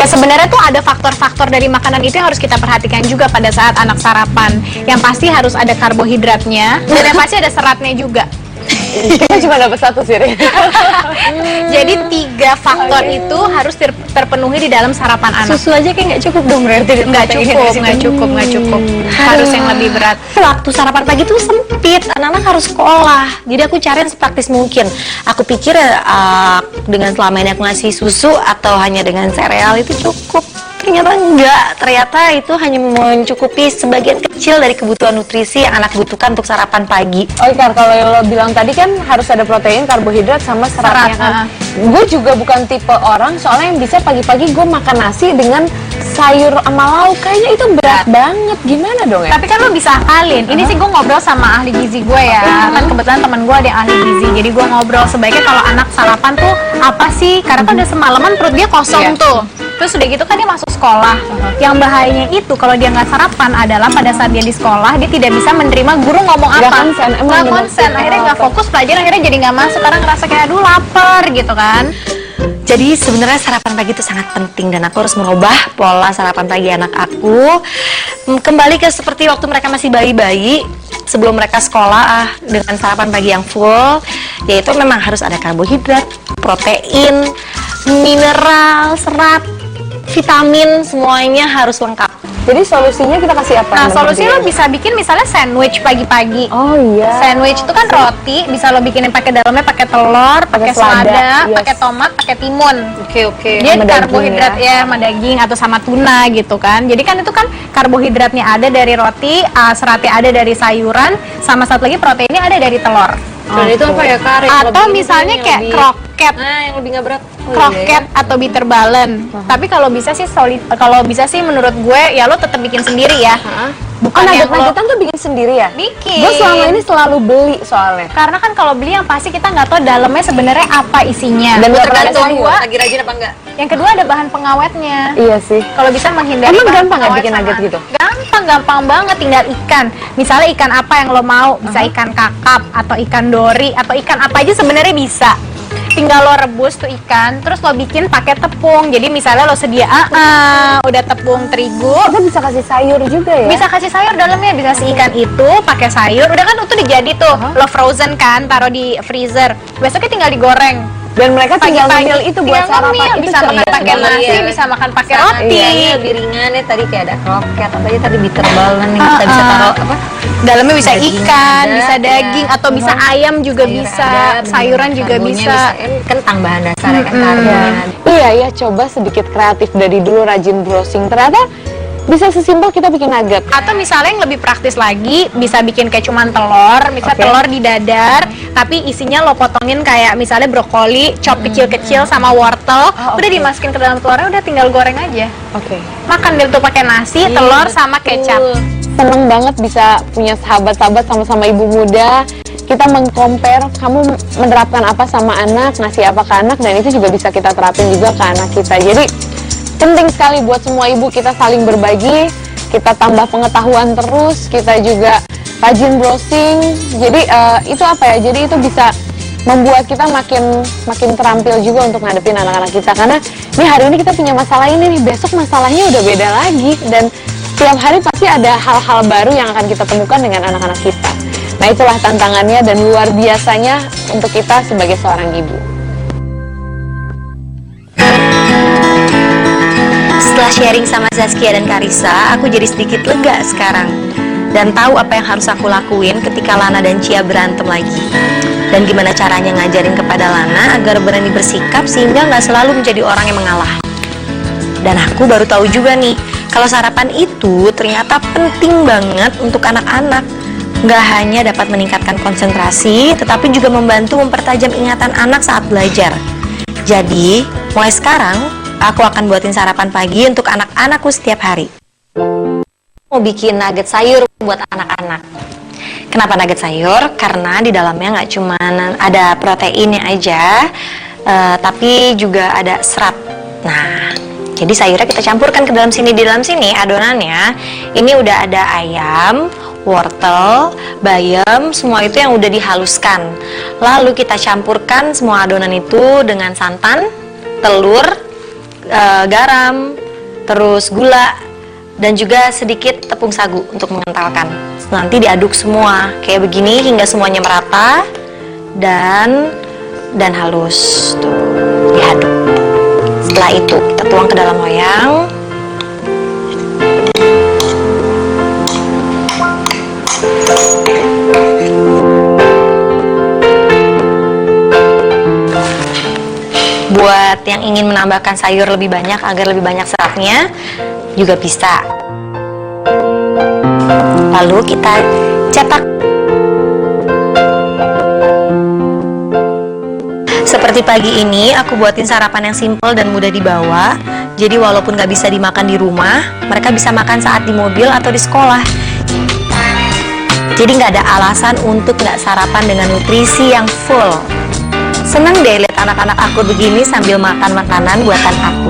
Ya sebenarnya tuh ada faktor-faktor dari makanan itu yang harus kita perhatikan juga pada saat anak sarapan. Yang pasti harus ada karbohidratnya dan yang pasti ada seratnya juga. Kita cuma dapat satu sih. Jadi 3 faktor itu harus terpenuhi di dalam sarapan anak. Susu aja kayak nggak cukup dong berarti. Nggak cukup. Harus yang lebih berat. Waktu sarapan pagi tuh sempit, anak-anak harus sekolah. Jadi aku cari yang sepraktis mungkin. Aku pikir dengan selama ini aku ngasih susu atau hanya dengan sereal itu cukup. Ternyata enggak, ternyata itu hanya mencukupi sebagian kecil dari kebutuhan nutrisi yang anak butuhkan untuk sarapan pagi. Oke, kalau yang lo bilang tadi kan harus ada protein, karbohidrat, sama seratnya kan. Gue juga bukan tipe orang soalnya yang bisa pagi-pagi gue makan nasi dengan sayur sama lauk, kayaknya itu berat banget. Gimana dong ya? Tapi kan lo bisa akalin. Ini sih gue ngobrol sama ahli gizi gue ya. Kan kebetulan teman gue ada yang ahli gizi. Jadi gue ngobrol sebaiknya kalau anak sarapan tuh apa sih? Karena kan udah semalaman perut dia kosong tuh. Terus udah gitu kan dia masuk sekolah. Yang bahayanya itu kalau dia nggak sarapan adalah pada saat dia di sekolah dia tidak bisa menerima guru ngomong apa. Nggak konsen. Akhirnya nggak fokus pelajaran. Akhirnya jadi nggak masuk karena ngerasa kayak aduh lapar gitu kan. Jadi sebenarnya sarapan pagi itu sangat penting dan aku harus merubah pola sarapan pagi anak aku. Kembali ke seperti waktu mereka masih bayi-bayi, sebelum mereka sekolah dengan sarapan pagi yang full, yaitu memang harus ada karbohidrat, protein, mineral, serat, vitamin, semuanya harus lengkap. Jadi solusinya kita kasih apa? Nah, solusinya lo bisa bikin misalnya sandwich pagi-pagi. Oh iya. Sandwich itu kan roti, bisa lo bikinin pakai dalamnya pakai telur, pakai selada, pakai tomat, pakai timun. Oke. Dia karbohidrat ya, sama daging atau sama tuna gitu kan. Jadi kan itu kan karbohidratnya ada dari roti, seratnya ada dari sayuran, sama satu lagi proteinnya ada dari telur. Dan itu apa ya, Kak? Atau misalnya kayak kroket. Nah, yang lebih nggak berat. Kroket atau bitter balen. Tapi kalau bisa sih menurut gue ya lo tetap bikin sendiri ya. Bukan yang nugget-nuggetan tuh bikin sendiri ya? Bikin. Gue selama ini selalu beli soalnya. Karena kan kalau beli yang pasti kita nggak tahu dalamnya sebenarnya apa isinya. Dan tergantung lagi rajin apa enggak. Yang kedua ada bahan pengawetnya. Iya sih. Kalau bisa menghindari. Emang bahan gampang nggak pengawet bikin nugget gitu? Gampang banget, tinggal ikan. Misalnya ikan apa yang lo mau, bisa ikan kakap atau ikan dori atau ikan apa aja sebenarnya bisa. Tinggal lo rebus tuh ikan, terus lo bikin pakai tepung. Jadi misalnya lo sedia udah tepung terigu. Kita bisa kasih sayur juga ya? Bisa kasih sayur dalamnya, bisa si ikan itu pakai sayur. Udah kan itu dijadi tuh, lo frozen kan, taruh di freezer. Besoknya tinggal digoreng. Dan mereka tinggal ngemil itu buat sarapan. Bisa makan pakai nasi, bisa makan pakai roti. Iya, lebih ringan ya, tadi kayak ada kroket, apa aja tadi bitter balen nih, kita bisa taruh apa? Dalamnya bisa ikan, ada, bisa daging, atau bisa ayam juga bisa, sayuran juga bisa. Kan tambahan dasar kan karbo. Iya ya, coba sedikit kreatif dari dulu, rajin browsing. Ternyata bisa sesimpel kita bikin nugget. Atau misalnya yang lebih praktis lagi, bisa bikin kayak cuman telur, misalnya telur didadar, tapi isinya lo potongin kayak misalnya brokoli, chop kecil-kecil sama wortel, udah dimasukin ke dalam telurnya, udah tinggal goreng aja. Makan deh tuh pakai nasi, telur sama kecap. Seneng banget bisa punya sahabat-sahabat sama-sama ibu muda. Kita mengcompare, kamu menerapkan apa sama anak, ngasih apa ke anak, dan itu juga bisa kita terapin juga ke anak kita. Jadi penting sekali buat semua ibu kita saling berbagi, kita tambah pengetahuan terus, kita juga rajin browsing. Jadi itu apa ya? Jadi itu bisa membuat kita makin terampil juga untuk ngadepin anak-anak kita. Karena ini hari ini kita punya masalah ini nih, besok masalahnya udah beda lagi, dan setiap hari pasti ada hal-hal baru yang akan kita temukan dengan anak-anak kita. Nah, itulah tantangannya dan luar biasanya untuk kita sebagai seorang ibu. Setelah sharing sama Zaskia dan Karissa, aku jadi sedikit lega sekarang dan tahu apa yang harus aku lakuin ketika Lana dan Cia berantem lagi, dan gimana caranya ngajarin kepada Lana agar berani bersikap sehingga nggak selalu menjadi orang yang mengalah. Dan aku baru tahu juga nih, kalau sarapan itu ternyata penting banget untuk anak-anak. Nggak hanya dapat meningkatkan konsentrasi, tetapi juga membantu mempertajam ingatan anak saat belajar. Jadi, mulai sekarang, aku akan buatin sarapan pagi untuk anak-anakku setiap hari. Mau bikin nugget sayur buat anak-anak. Kenapa nugget sayur? Karena di dalamnya nggak cuma ada proteinnya aja, tapi juga ada serat. Nah, jadi sayurnya kita campurkan ke dalam sini. Di dalam sini adonannya, ini udah ada ayam, wortel, bayam, semua itu yang udah dihaluskan. Lalu kita campurkan semua adonan itu dengan santan, telur, garam, terus gula, dan juga sedikit tepung sagu untuk mengentalkan. Nanti diaduk semua kayak begini hingga semuanya merata dan halus. Tuh, diaduk. Setelah itu kita tuang ke dalam loyang. Buat yang ingin menambahkan sayur lebih banyak agar lebih banyak seratnya juga bisa. Lalu kita cetak. Seperti pagi ini aku buatin sarapan yang simple dan mudah dibawa. Jadi walaupun gak bisa dimakan di rumah, mereka bisa makan saat di mobil atau di sekolah. Jadi gak ada alasan untuk gak sarapan dengan nutrisi yang full. Senang deh lihat anak-anak aku begini sambil makan makanan buatan aku.